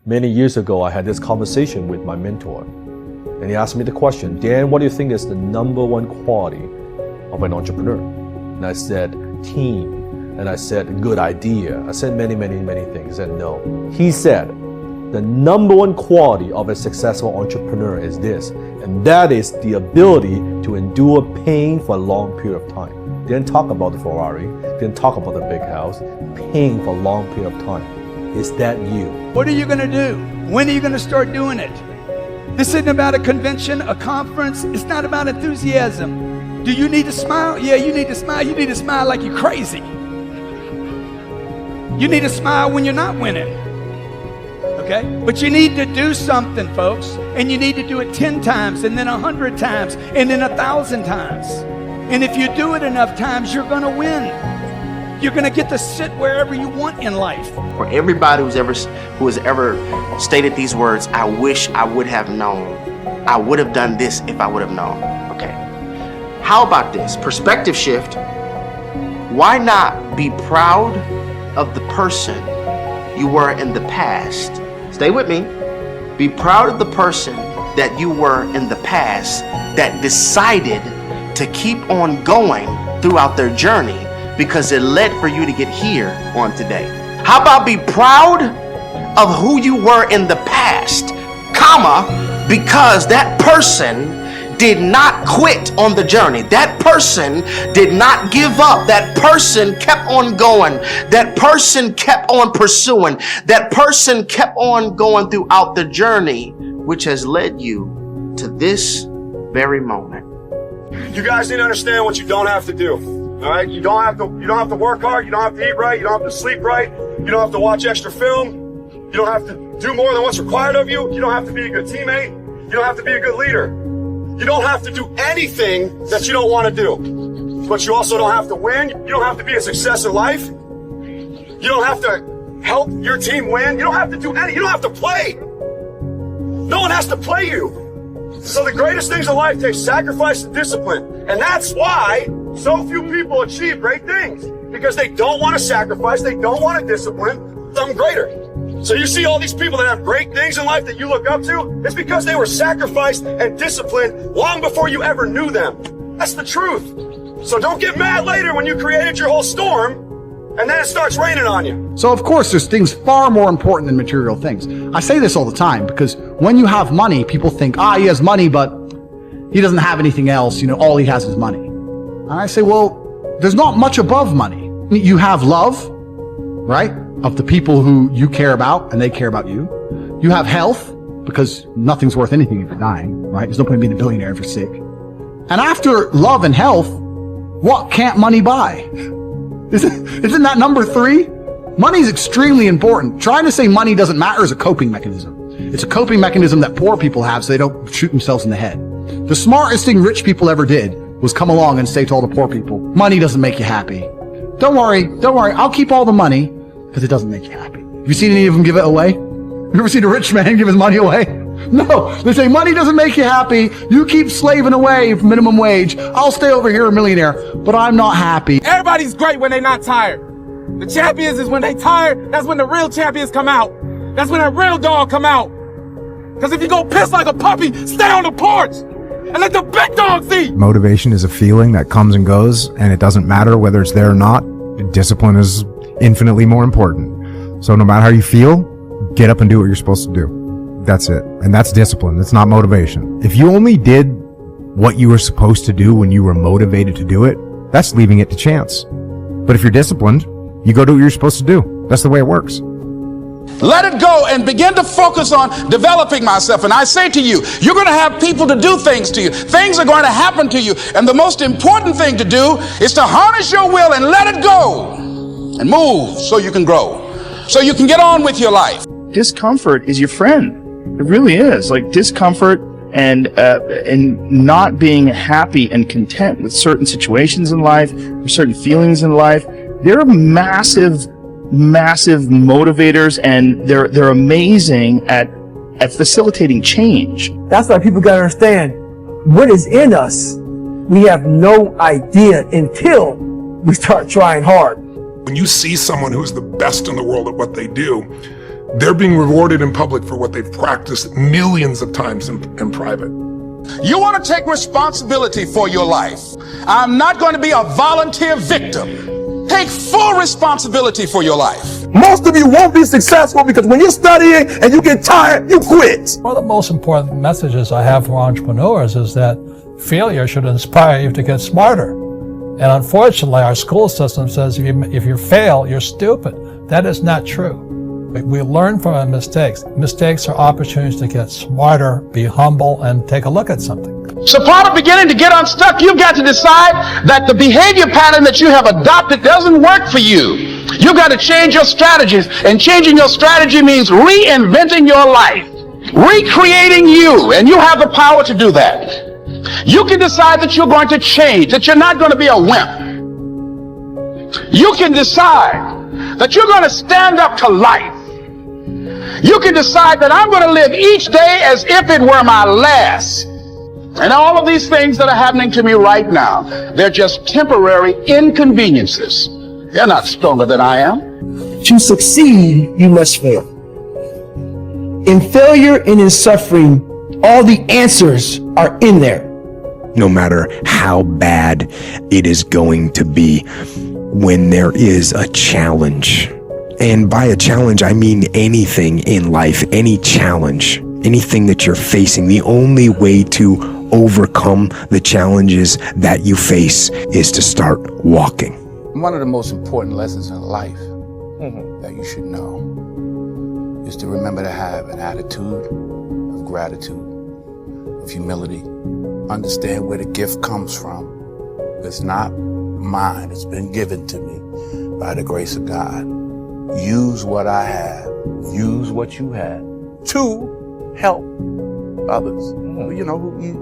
Many years ago, I had this conversation with my mentor, and he asked me the question, Dan, what do you think is the number one quality of an entrepreneur? And I said, team. And I said, good idea. I said many things. He said, no. He said, the number one quality of a successful entrepreneur is this, and that is the ability to endure pain for a long period of time. Didn't talk about the Ferrari, didn't talk about the big house, pain for a long period of time. Is that you? What are you going to do? When are you going to start doing it? This isn't about a convention, a conference. It's not about enthusiasm. Do you need to smile? Yeah, you need to smile. You need to smile like you're crazy. You need to smile when you're not winning. Okay? But you need to do something, folks. And you need to do it 10 times, and then 100 times, and then 1,000 times. And if you do it enough times, you're going to win. You're going to get to sit wherever you want in life. For everybody who has ever stated these words, I wish I would have known. I would have done this if I would have known. Okay. How about this? Perspective shift. Why not be proud of the person you were in the past? Stay with me. Be proud of the person that you were in the past that decided to keep on going throughout their journey because it led for you to get here on today. How about be proud of who you were in the past, comma, because that person did not quit on the journey. That person did not give up. That person kept on going. That person kept on pursuing. That person kept on going throughout the journey, which has led you to this very moment. You guys need to understand what you don't have to do. All right? You don't have to work hard. You don't have to eat right. You don't have to sleep right. You don't have to watch extra film. You don't have to do more than what's required of you. You don't have to be a good teammate. You don't have to be a good leader. You don't have to do anything that you don't want to do. But you also don't have to win. You don't have to be a success in life. You don't have to help your team win. You don't have to do any. You don't have to play. No one has to play you. So the greatest things in life take sacrifice and discipline. And that's why so few people achieve great things. Because they don't want to sacrifice. They don't want to discipline something greater. So you see all these people that have great things in life that you look up to, it's because they were sacrificed and disciplined long before you ever knew them. That's the truth. So don't get mad later when you created your whole storm and then it starts raining on you. So of course there's things far more important than material things. I say this all the time because when you have money, people think, he has money, but he doesn't have anything else. All he has is money. And I say, well, there's not much above money. You have love, right? Of the people who you care about and they care about you. You have health, because nothing's worth anything if you're dying, right? There's no point in being a billionaire if you're sick. And after love and health, what can't money buy? Isn't that number 3? Money is extremely important. Trying to say money doesn't matter is a coping mechanism. It's a coping mechanism that poor people have so they don't shoot themselves in the head. The smartest thing rich people ever did was come along and say to all the poor people, money doesn't make you happy. Don't worry, I'll keep all the money because it doesn't make you happy. Have you seen any of them give it away? You ever seen a rich man give his money away? No, they say money doesn't make you happy. You keep slaving away for minimum wage. I'll stay over here a millionaire, but I'm not happy. Everybody's great when they're not tired. The champions is when they tired. That's when the real champions come out. That's when that real dog come out. Because if you go piss like a puppy, stay on the porch and let the big dogs eat. Motivation is a feeling that comes and goes, and it doesn't matter whether it's there or not. Discipline is infinitely more important. So no matter how you feel, get up and do what you're supposed to do. That's it. And that's discipline. It's not motivation. If you only did what you were supposed to do when you were motivated to do it, that's leaving it to chance. But if you're disciplined, you go do what you're supposed to do. That's the way it works. Let it go and begin to focus on developing myself. And I say to you, you're going to have people to do things to you. Things are going to happen to you. And the most important thing to do is to harness your will and let it go and move so you can grow, so you can get on with your life. Discomfort is your friend. It really is. Like discomfort and not being happy and content with certain situations in life or certain feelings in life. They're massive motivators, and they're amazing at facilitating change. That's why people gotta understand what is in us. We have no idea until we start trying hard. When you see someone who's the best in the world at what they do, they're being rewarded in public for what they've practiced millions of times in private. You want to take responsibility for your life. I'm not going to be a volunteer victim. Take full responsibility for your life. Most of you won't be successful because when you're studying and you get tired, you quit. One of the most important messages I have for entrepreneurs is that failure should inspire you to get smarter. And unfortunately, our school system says if you fail, you're stupid. That is not true. We learn from our mistakes. Mistakes are opportunities to get smarter, be humble, and take a look at something. So part of beginning to get unstuck, you've got to decide that the behavior pattern that you have adopted doesn't work for you. You've got to change your strategies, and changing your strategy means reinventing your life, recreating you, and you have the power to do that. You can decide that you're going to change, that you're not going to be a wimp. You can decide that you're going to stand up to life. You can decide that I'm going to live each day as if it were my last. And all of these things that are happening to me right now, they're just temporary inconveniences. They're not stronger than I am. To succeed, you must fail. In failure and in suffering, all the answers are in there. No matter how bad it is going to be, when there is a challenge, and by a challenge, I mean anything in life, any challenge, anything that you're facing, the only way to overcome the challenges that you face is to start walking. One of the most important lessons in life that you should know is to remember to have an attitude of gratitude, of humility. Understand where the gift comes from. It's not mine. It's been given to me by the grace of God. Use what I have. Use what you have to help others. You know,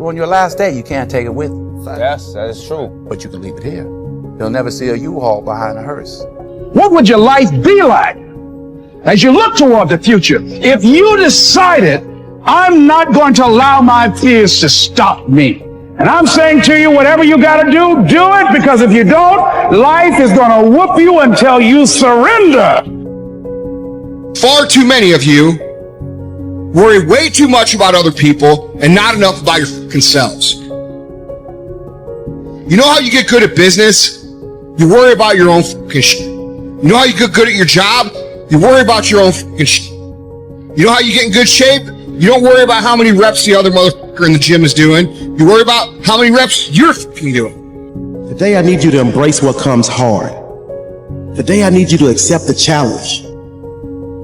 on your last day, you can't take it with you. Yes, that is true. But you can leave it here. You'll never see a U-Haul behind a hearse. What would your life be like as you look toward the future if you decided, I'm not going to allow my fears to stop me? And I'm saying to you, whatever you got to do, do it, because if you don't, life is going to whoop you until you surrender. Far too many of you worry way too much about other people and not enough about your fucking selves. You know how you get good at business? You worry about your own fucking shit. You know how you get good at your job? You worry about your own fucking shit. You know how you get in good shape? You don't worry about how many reps the other motherfucker in the gym is doing. You worry about how many reps you're fucking doing. Today I need you to embrace what comes hard. Today I need you to accept the challenge.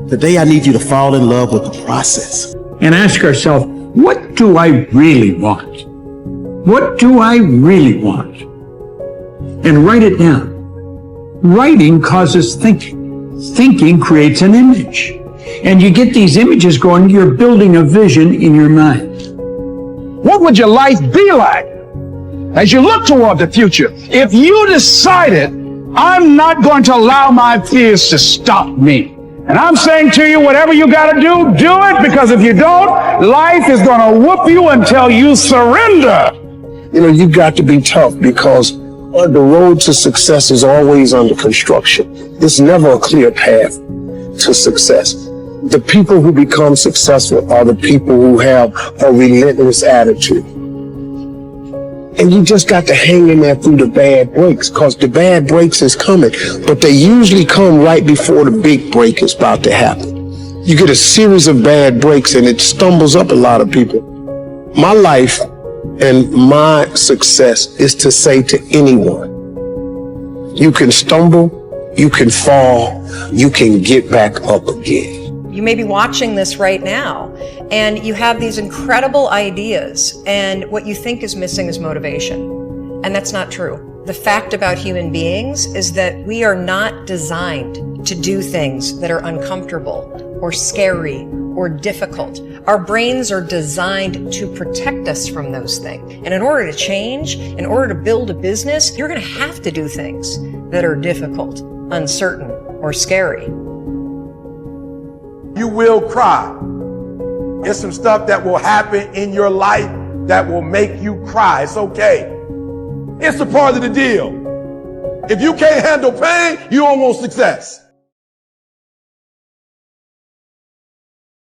Today I need you to fall in love with the process. And ask ourselves, what do I really want? What do I really want? And write it down. Writing causes thinking. Thinking creates an image. And you get these images going, you're building a vision in your mind. What would your life be like as you look toward the future if you decided, I'm not going to allow my fears to stop me? And I'm saying to you, whatever you got to do, do it, because if you don't, life is going to whoop you until you surrender. You know, you've got to be tough, because the road to success is always under construction. It's never a clear path to success. The people who become successful are the people who have a relentless attitude. And you just got to hang in there through the bad breaks, because the bad breaks is coming, but they usually come right before the big break is about to happen. You get a series of bad breaks and it stumbles up a lot of people. My life and my success is to say to anyone, you can stumble, you can fall, you can get back up again. You may be watching this right now and you have these incredible ideas, and what you think is missing is motivation. And that's not true. The fact about human beings is that we are not designed to do things that are uncomfortable or scary or difficult. Our brains are designed to protect us from those things. And in order to change, in order to build a business, you're going to have to do things that are difficult, uncertain, or scary. You will cry. It's some stuff that will happen in your life that will make you cry. It's okay. It's a part of the deal. If you can't handle pain, you don't want success.